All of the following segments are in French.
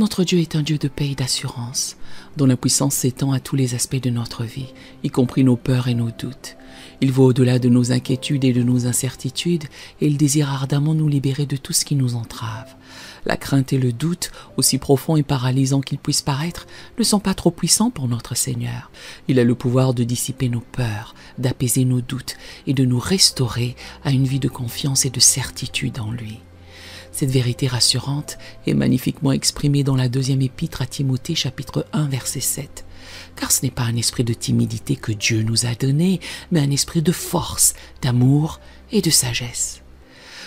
Notre Dieu est un Dieu de paix et d'assurance, dont la puissance s'étend à tous les aspects de notre vie, y compris nos peurs et nos doutes. Il va au-delà de nos inquiétudes et de nos incertitudes, et il désire ardemment nous libérer de tout ce qui nous entrave. La crainte et le doute, aussi profonds et paralysants qu'ils puissent paraître, ne sont pas trop puissants pour notre Seigneur. Il a le pouvoir de dissiper nos peurs, d'apaiser nos doutes et de nous restaurer à une vie de confiance et de certitude en lui. Cette vérité rassurante est magnifiquement exprimée dans la deuxième épître à Timothée, chapitre 1, verset 7. Car ce n'est pas un esprit de timidité que Dieu nous a donné, mais un esprit de force, d'amour et de sagesse.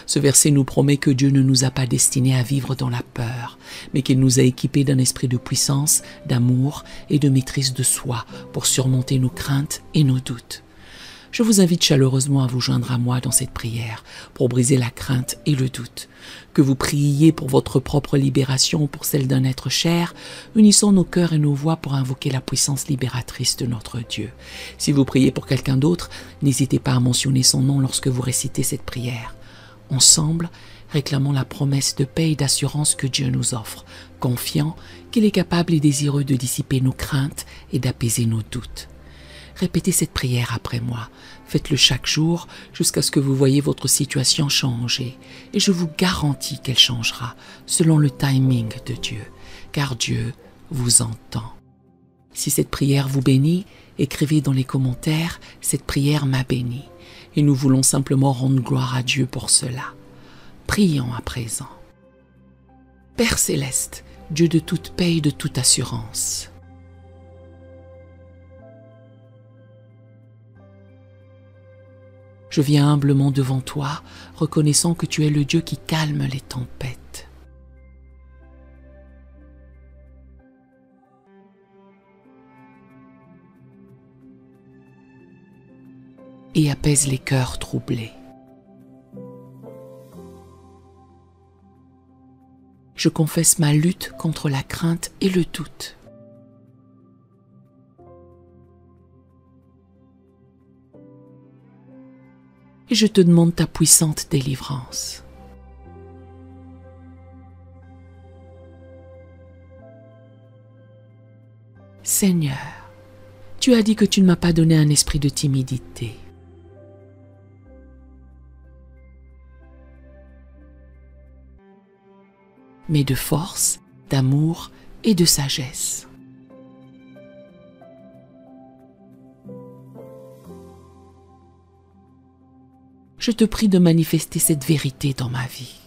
Ce verset nous promet que Dieu ne nous a pas destinés à vivre dans la peur, mais qu'il nous a équipés d'un esprit de puissance, d'amour et de maîtrise de soi pour surmonter nos craintes et nos doutes. Je vous invite chaleureusement à vous joindre à moi dans cette prière pour briser la crainte et le doute. Que vous priez pour votre propre libération ou pour celle d'un être cher, unissons nos cœurs et nos voix pour invoquer la puissance libératrice de notre Dieu. Si vous priez pour quelqu'un d'autre, n'hésitez pas à mentionner son nom lorsque vous récitez cette prière. Ensemble, réclamons la promesse de paix et d'assurance que Dieu nous offre, confiant qu'il est capable et désireux de dissiper nos craintes et d'apaiser nos doutes. Répétez cette prière après moi. Faites-le chaque jour jusqu'à ce que vous voyez votre situation changer. Et je vous garantis qu'elle changera selon le timing de Dieu, car Dieu vous entend. Si cette prière vous bénit, écrivez dans les commentaires « Cette prière m'a béni ». Et nous voulons simplement rendre gloire à Dieu pour cela. Prions à présent. Père céleste, Dieu de toute paix et de toute assurance, je viens humblement devant toi, reconnaissant que tu es le Dieu qui calme les tempêtes. Et apaise les cœurs troublés. Je confesse ma lutte contre la crainte et le doute. Et je te demande ta puissante délivrance. Seigneur, tu as dit que tu ne m'as pas donné un esprit de timidité, mais de force, d'amour et de sagesse. Je te prie de manifester cette vérité dans ma vie.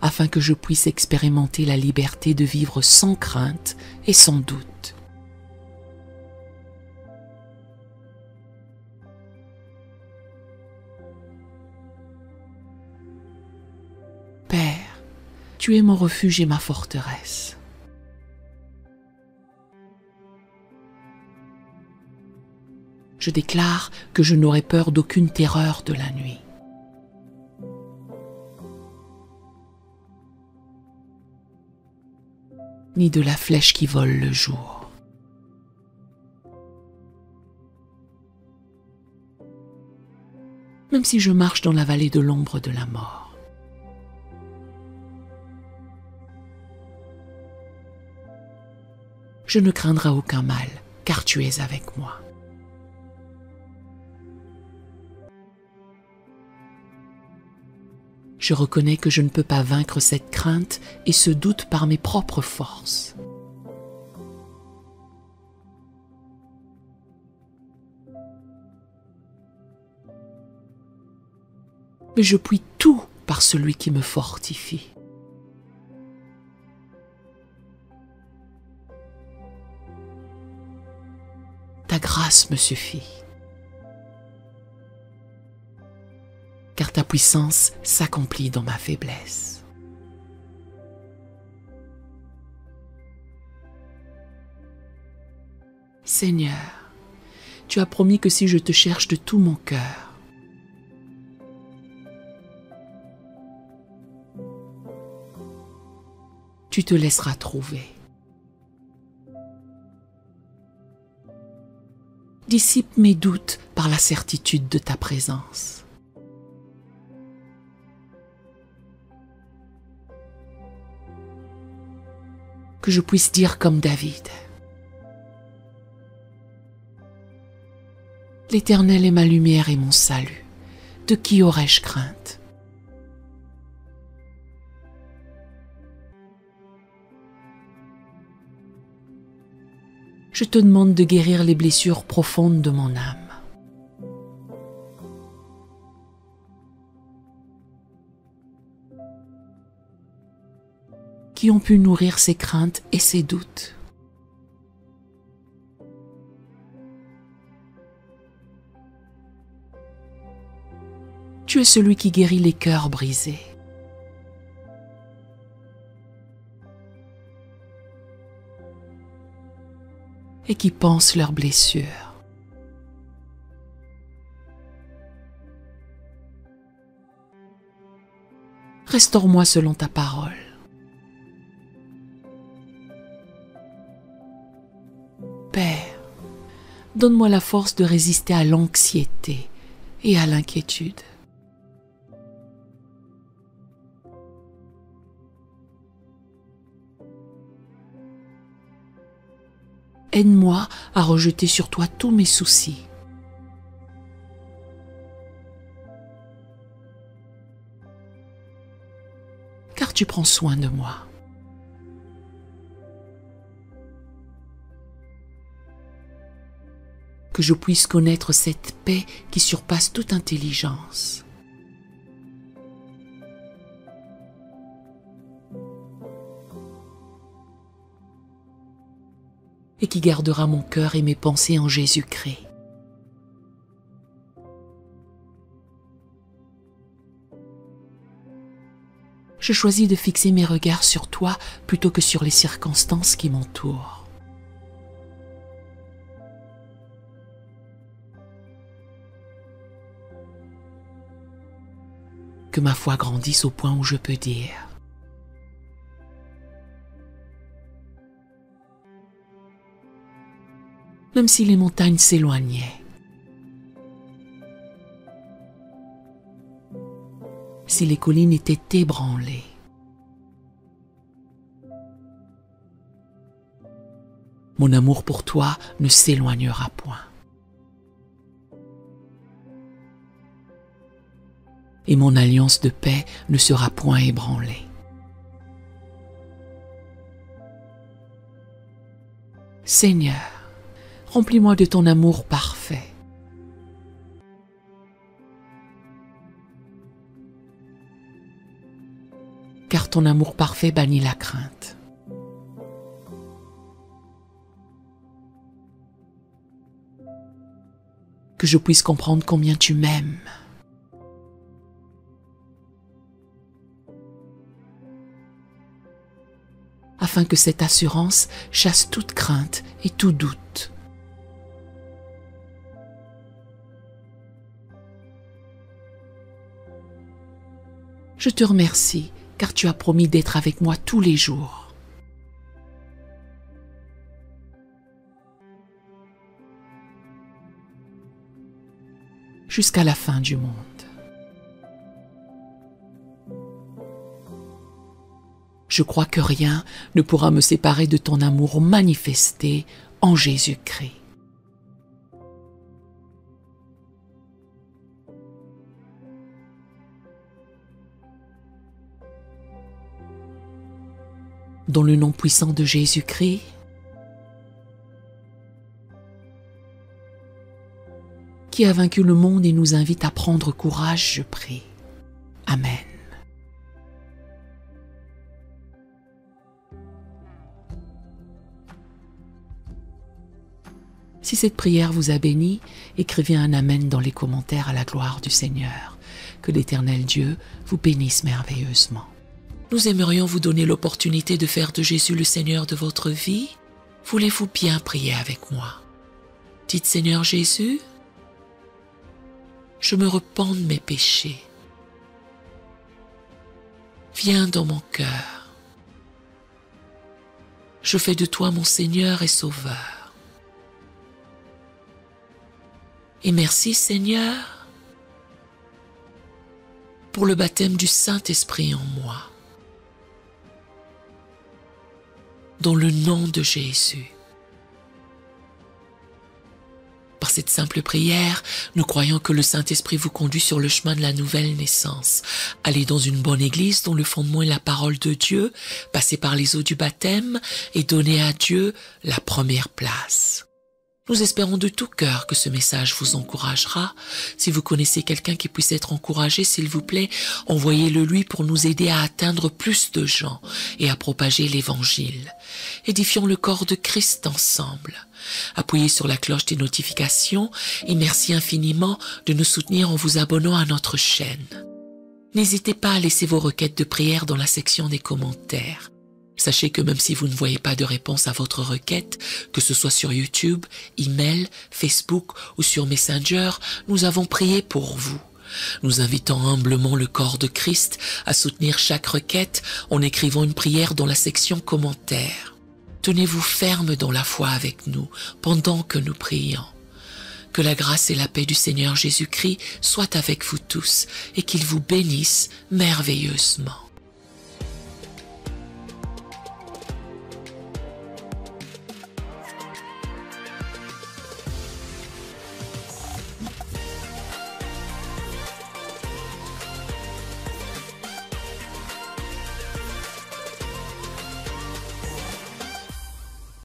Afin que je puisse expérimenter la liberté de vivre sans crainte et sans doute. Père, tu es mon refuge et ma forteresse. Je déclare que je n'aurai peur d'aucune terreur de la nuit. Ni de la flèche qui vole le jour. Même si je marche dans la vallée de l'ombre de la mort. Je ne craindrai aucun mal, car tu es avec moi. Je reconnais que je ne peux pas vaincre cette crainte et ce doute par mes propres forces. Mais je puis tout par celui qui me fortifie. Ta grâce me suffit. Car ta puissance s'accomplit dans ma faiblesse. Seigneur, tu as promis que si je te cherche de tout mon cœur, tu te laisseras trouver. Dissipe mes doutes par la certitude de ta présence. que je puisse dire comme David: L'Éternel est ma lumière et mon salut. De qui aurais-je crainte? Je te demande de guérir les blessures profondes de mon âme. Qui ont pu nourrir ses craintes et ses doutes. Tu es celui qui guérit les cœurs brisés. Et qui pansent leurs blessures. Restaure-moi selon ta parole. Père, donne-moi la force de résister à l'anxiété et à l'inquiétude. Aide-moi à rejeter sur toi tous mes soucis. Car tu prends soin de moi. Que je puisse connaître cette paix qui surpasse toute intelligence. Et qui gardera mon cœur et mes pensées en Jésus-Christ. Je choisis de fixer mes regards sur toi plutôt que sur les circonstances qui m'entourent. Que ma foi grandisse au point où je peux dire: même si les montagnes s'éloignaient, si les collines étaient ébranlées, mon amour pour toi ne s'éloignera point. Et mon alliance de paix ne sera point ébranlée. Seigneur, remplis-moi de ton amour parfait. Car ton amour parfait bannit la crainte. Que je puisse comprendre combien tu m'aimes. Afin que cette assurance chasse toute crainte et tout doute. Je te remercie, car tu as promis d'être avec moi tous les jours. Jusqu'à la fin du monde. Je crois que rien ne pourra me séparer de ton amour manifesté en Jésus-Christ. Dans le nom puissant de Jésus-Christ, qui a vaincu le monde et nous invite à prendre courage, je prie. Amen. Si cette prière vous a béni, écrivez un Amen dans les commentaires à la gloire du Seigneur. Que l'Éternel Dieu vous bénisse merveilleusement. Nous aimerions vous donner l'opportunité de faire de Jésus le Seigneur de votre vie. Voulez-vous bien prier avec moi? Dites: Seigneur Jésus, je me repens de mes péchés. Viens dans mon cœur. Je fais de toi mon Seigneur et Sauveur. Et merci Seigneur pour le baptême du Saint-Esprit en moi. dans le nom de Jésus. Par cette simple prière, nous croyons que le Saint-Esprit vous conduit sur le chemin de la nouvelle naissance. Allez dans une bonne église dont le fondement est la parole de Dieu, passez par les eaux du baptême et donnez à Dieu la première place. Nous espérons de tout cœur que ce message vous encouragera. Si vous connaissez quelqu'un qui puisse être encouragé, s'il vous plaît, envoyez-le lui pour nous aider à atteindre plus de gens et à propager l'Évangile. Édifions le corps de Christ ensemble. Appuyez sur la cloche des notifications et merci infiniment de nous soutenir en vous abonnant à notre chaîne. N'hésitez pas à laisser vos requêtes de prière dans la section des commentaires. Sachez que même si vous ne voyez pas de réponse à votre requête, que ce soit sur YouTube, email, Facebook ou sur Messenger, nous avons prié pour vous. Nous invitons humblement le corps de Christ à soutenir chaque requête en écrivant une prière dans la section commentaires. Tenez-vous ferme dans la foi avec nous pendant que nous prions. Que la grâce et la paix du Seigneur Jésus-Christ soient avec vous tous et qu'il vous bénisse merveilleusement.